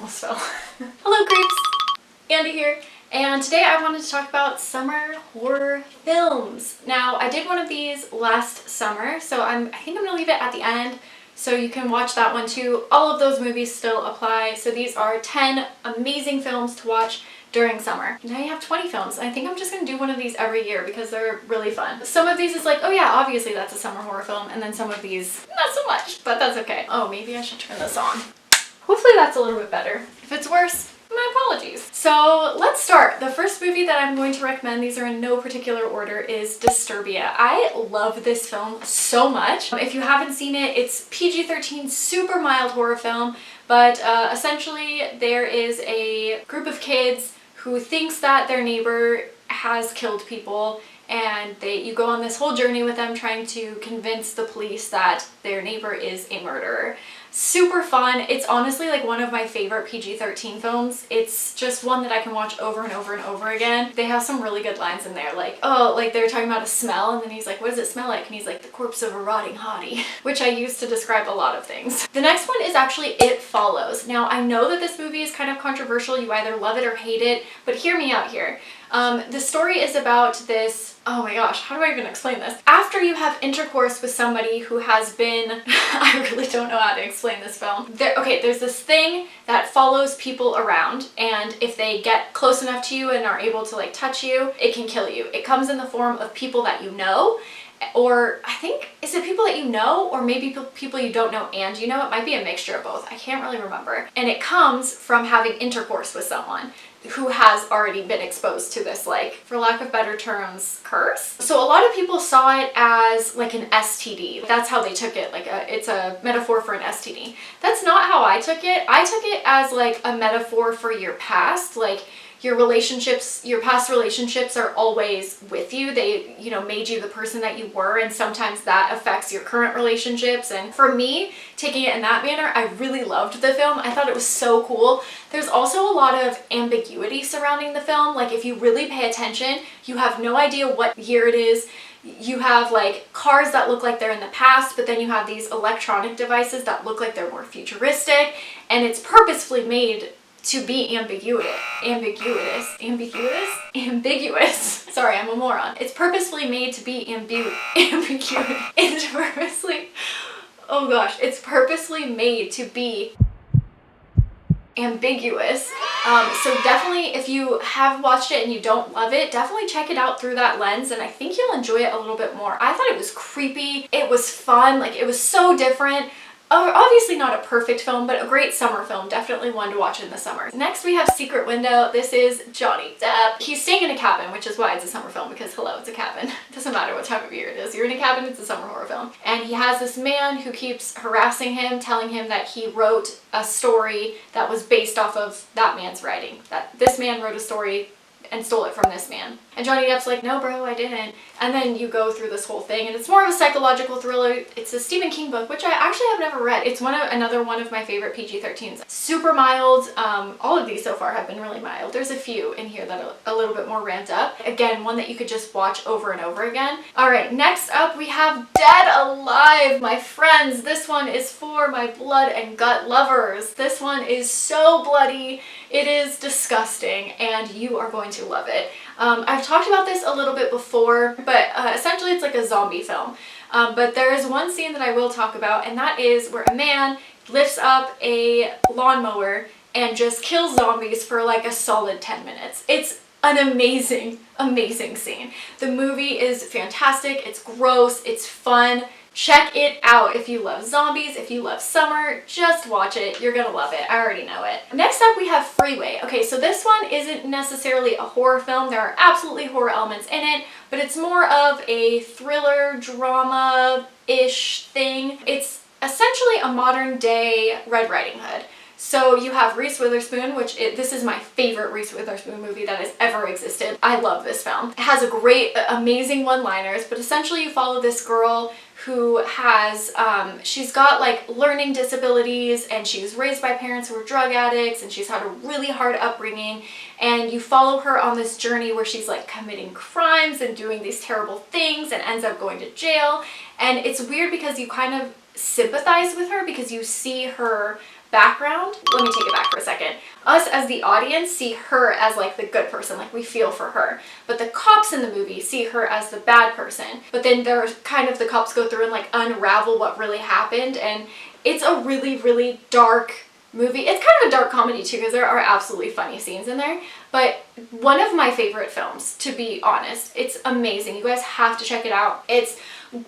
almost fell. Hello creeps! Andy here, and today I wanted to talk about summer horror films. Now, I did one of these last summer, so I think I'm gonna leave it at the end so you can watch that one too. All of those movies still apply, so these are 10 amazing films to watch during summer. Now you have 20 films. I think I'm just gonna do one of these every year because they're really fun. Some of these is like, oh yeah, obviously that's a summer horror film, and then some of these, not so much, but that's okay. Oh, maybe I should turn this on. Hopefully that's a little bit better. If it's worse, my apologies. So let's start. The first movie that I'm going to recommend, these are in no particular order, is Disturbia. I love this film so much. If you haven't seen it, it's PG-13, super mild horror film, but essentially there is a group of kids who thinks that their neighbor has killed people, and you go on this whole journey with them trying to convince the police that their neighbor is a murderer. Super fun. It's honestly like one of my favorite PG-13 films. It's just one that I can watch over and over and over again. They have some really good lines in there, like, oh, like they're talking about a smell, and then he's like, what does it smell like? And he's like, the corpse of a rotting hottie, which I use to describe a lot of things. The next one is actually It Follows. Now, I know that this movie is kind of controversial. You either love it or hate it, but hear me out here. The story is about this, oh my gosh, how do I even explain this? After you have intercourse with somebody who has been, I really don't know how to explain this film. There's this thing that follows people around, and if they get close enough to you and are able to like touch you, it can kill you. It comes in the form of people that you know, or I think, is it people that you know, or maybe people you don't know and you know? It might be a mixture of both. I can't really remember. And it comes from having intercourse with someone who has already been exposed to this, like, for lack of better terms, curse. So a lot of people saw it as like an STD. That's how they took it, like it's a metaphor for an STD. That's not how I took it. I took it as like a metaphor for your past, like your relationships, your past relationships are always with you. They, you know, made you the person that you were, and sometimes that affects your current relationships. And for me, taking it in that manner, I really loved the film. I thought it was so cool. There's also a lot of ambiguity surrounding the film. Like, if you really pay attention, you have no idea what year it is. You have like cars that look like they're in the past, but then you have these electronic devices that look like they're more futuristic, and it's purposefully made to be ambiguous. Sorry, I'm a moron. It's purposefully made to be ambiguous. It's purposely, oh gosh, it's purposely made to be ambiguous. So definitely, if you have watched it and you don't love it, definitely check it out through that lens, and I think you'll enjoy it a little bit more. I thought it was creepy. It was fun. Like, it was so different. Obviously not a perfect film, but a great summer film. Definitely one to watch in the summer. Next we have Secret Window. This is Johnny Depp. He's staying in a cabin, which is why it's a summer film, because hello, it's a cabin. It doesn't matter what time of year it is. You're in a cabin, it's a summer horror film. And he has this man who keeps harassing him, telling him that he wrote a story that was based off of that man's writing. That this man wrote a story and stole it from this man. And Johnny Depp's like, no bro, I didn't. And then you go through this whole thing, and it's more of a psychological thriller. It's a Stephen King book, which I actually have never read. It's another one of my favorite PG-13s. Super mild. All of these so far have been really mild. There's a few in here that are a little bit more ramped up. Again, one that you could just watch over and over again. All right, next up we have Dead Alive, my friends. This one is for my blood and gut lovers. This one is so bloody. It is disgusting, and you are going to love it. I've talked about this a little bit before, but essentially it's like a zombie film. But there is one scene that I will talk about, and that is where a man lifts up a lawnmower and just kills zombies for like a solid 10 minutes. It's an amazing, amazing scene. The movie is fantastic. It's gross. It's fun. Check it out if you love zombies, if you love summer, just watch it. You're gonna love it. I already know it. Next up we have Freeway. Okay, so this one isn't necessarily a horror film. There are absolutely horror elements in it, but it's more of a thriller, drama-ish thing. It's essentially a modern day Red Riding Hood. So you have Reese Witherspoon, this is my favorite Reese Witherspoon movie that has ever existed. I love this film. It has a great, amazing one-liners, but essentially you follow this girl who has, she's got like learning disabilities, and she was raised by parents who were drug addicts, and she's had a really hard upbringing, and you follow her on this journey where she's like committing crimes and doing these terrible things and ends up going to jail. And it's weird because you kind of sympathize with her because you see her background, let me take it back for a second. Us as the audience see her as like the good person, like we feel for her. But the cops in the movie see her as the bad person. But then there's kind of the cops go through and like unravel what really happened. And it's a really, really dark movie. It's kind of a dark comedy too, because there are absolutely funny scenes in there. But one of my favorite films, to be honest. It's amazing. You guys have to check it out. It's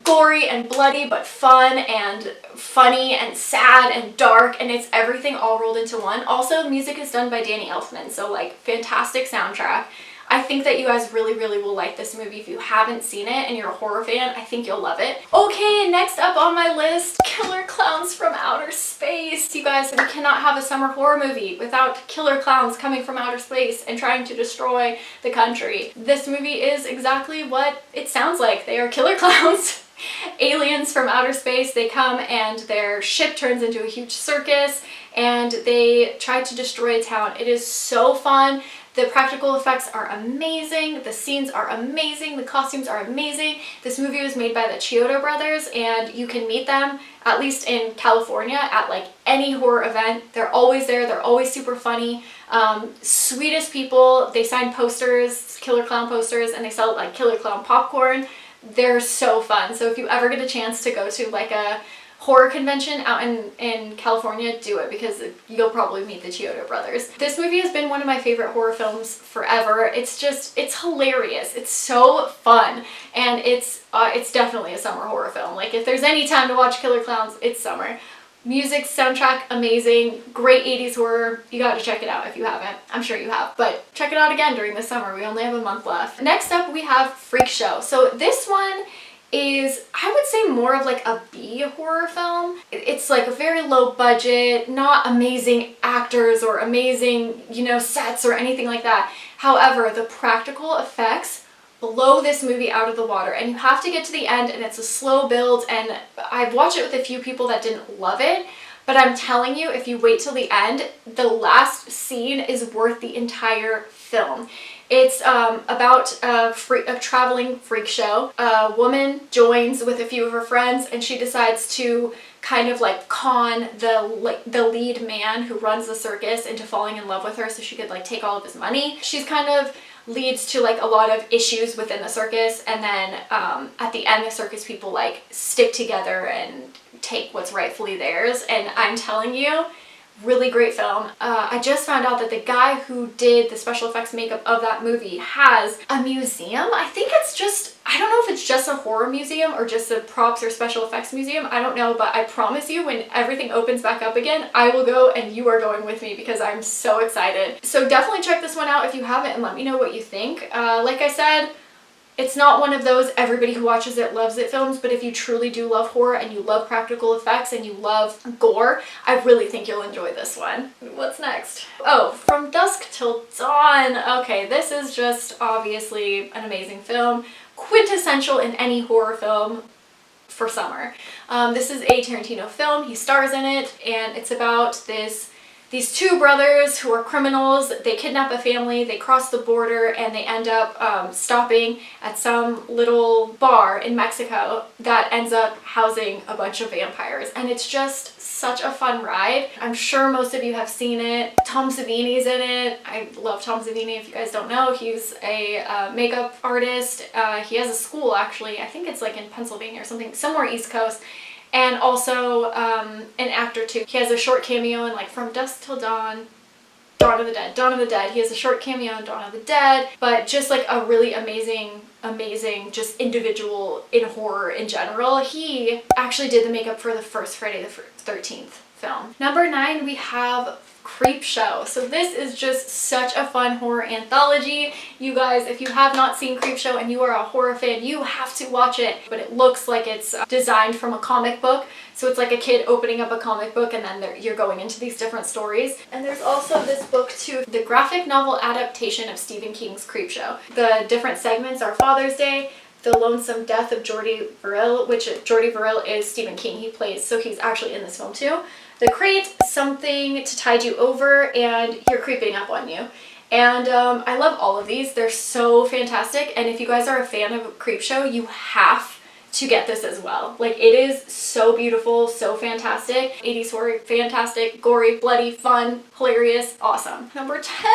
gory and bloody, but fun and funny and sad and dark, and it's everything all rolled into one. Also, music is done by Danny Elfman, so like fantastic soundtrack. I think that you guys really, really will like this movie. If you haven't seen it and you're a horror fan, I think you'll love it. Okay, next up on my list, Killer Clowns from Outer Space. You guys, we cannot have a summer horror movie without killer clowns coming from outer space and trying to destroy the country. This movie is exactly what it sounds like. They are killer clowns. Aliens from outer space. They come and their ship turns into a huge circus and they try to destroy a town. It is so fun. The practical effects are amazing, the scenes are amazing, the costumes are amazing. This movie was made by the Chiodo brothers and you can meet them, at least in California, at like any horror event. They're always there, they're always super funny. Sweetest people. They sign posters, killer clown posters, and they sell like killer clown popcorn. They're so fun. So if you ever get a chance to go to like a horror convention out in California, do it, because you'll probably meet the Chiodo brothers. This movie has been one of my favorite horror films forever. It's hilarious. It's so fun, and it's definitely a summer horror film. Like if there's any time to watch killer clowns, it's summer. Music, soundtrack, amazing. Great 80s horror. You gotta check it out if you haven't. I'm sure you have, but check it out again during the summer. We only have a month left. Next up, we have Freak Show. So this one is, I would say, more of like a B horror film. It's like a very low budget, not amazing actors or amazing, sets or anything like that. However, the practical effects blow this movie out of the water, and you have to get to the end, and it's a slow build, and I've watched it with a few people that didn't love it, but I'm telling you, if you wait till the end, the last scene is worth the entire film. It's about a traveling freak show. A woman joins with a few of her friends, and she decides to kind of like con the lead man who runs the circus into falling in love with her so she could like take all of his money. She's kind of leads to like a lot of issues within the circus, and then at the end the circus people like stick together and take what's rightfully theirs. And I'm telling you, really great film. I just found out that the guy who did the special effects makeup of that movie has a museum. I think it's just, I don't know if it's just a horror museum or just a props or special effects museum. I don't know, but I promise you, when everything opens back up again, I will go, and you are going with me because I'm so excited. So definitely check this one out if you haven't, and let me know what you think. Like I said, it's not one of those everybody who watches it loves it films, but if you truly do love horror and you love practical effects and you love gore, I really think you'll enjoy this one. What's next? Oh, From Dusk Till Dawn. Okay, this is just obviously an amazing film. Quintessential in any horror film for summer. This is a Tarantino film. He stars in it, and it's about these two brothers who are criminals. They kidnap a family, they cross the border, and they end up stopping at some little bar in Mexico that ends up housing a bunch of vampires. And it's just such a fun ride. I'm sure most of you have seen it. Tom Savini's in it. I love Tom Savini. If you guys don't know, he's a makeup artist. He has a school, actually. I think it's like in Pennsylvania or something, somewhere East Coast. And also an actor too. He has a short cameo in like From Dusk Till Dawn, Dawn of the Dead. Dawn of the Dead. He has a short cameo in Dawn of the Dead, but just like a really amazing just individual in horror in general. He actually did the makeup for the first Friday the 13th film. Number 9, we have Creepshow. So this is just such a fun horror anthology. You guys, if you have not seen Creepshow and you are a horror fan, you have to watch it. But it looks like it's designed from a comic book. So it's like a kid opening up a comic book, and then you're going into these different stories. And there's also this book too, the graphic novel adaptation of Stephen King's Creepshow. The different segments are Father's Day, The Lonesome Death of Jordy Verrill, which Jordy Verrill is Stephen King. He plays, so he's actually in this film too. The Crate, Something to Tide You Over, and You're Creeping Up on You. And I love all of these. They're so fantastic. And if you guys are a fan of Creepshow, you have to get this as well. Like, it is so beautiful, so fantastic. 80s horror, fantastic, gory, bloody, fun, hilarious, awesome. Number 10.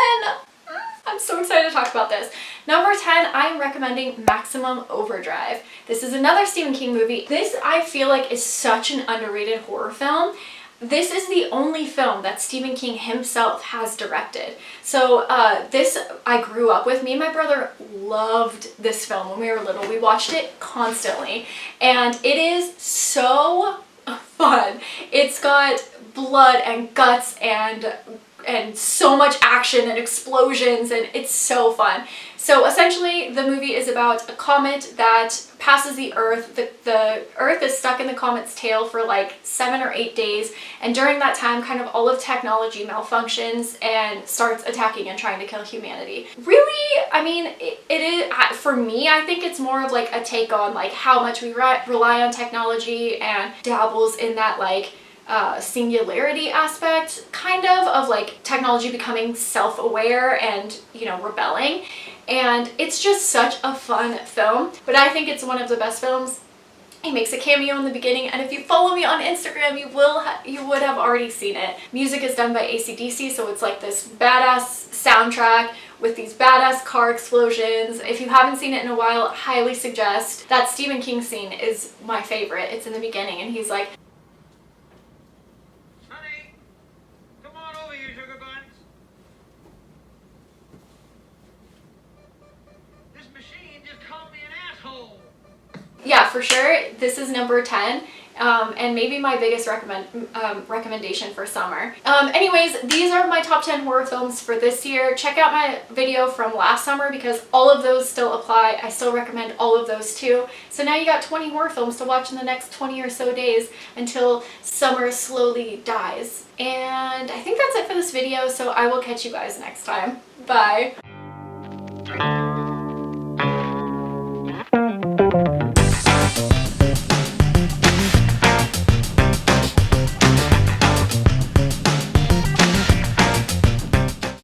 I'm so excited to talk about this. Number 10, I'm recommending Maximum Overdrive. This is another Stephen King movie. This, I feel like, is such an underrated horror film. This is the only film that Stephen King himself has directed. So this I grew up with. Me and my brother loved this film when we were little. We watched it constantly, and it is so fun. It's got blood and guts and so much action and explosions, and it's so fun. So essentially the movie is about a comet that passes the Earth. The Earth is stuck in the comet's tail for like 7 or 8 days, and during that time kind of all of technology malfunctions and starts attacking and trying to kill humanity. Really, I mean, it is, for me, I think it's more of like a take on like how much we rely on technology, and dabbles in that like singularity aspect kind of like technology becoming self-aware and, you know, rebelling. And it's just such a fun film, but I think it's one of the best films. He makes a cameo in the beginning, and if you follow me on Instagram, you would have already seen it. Music is done by AC/DC, so it's like this badass soundtrack with these badass car explosions. If you haven't seen it in a while, I highly suggest. That Stephen King scene is my favorite. It's in the beginning, and he's like, yeah, for sure, this is number 10, and maybe my biggest recommendation for summer. Anyways, these are my top 10 horror films for this year. Check out my video from last summer because all of those still apply. I still recommend all of those too. So now you got 20 horror films to watch in the next 20 or so days until summer slowly dies. And I think that's it for this video, so I will catch you guys next time. Bye!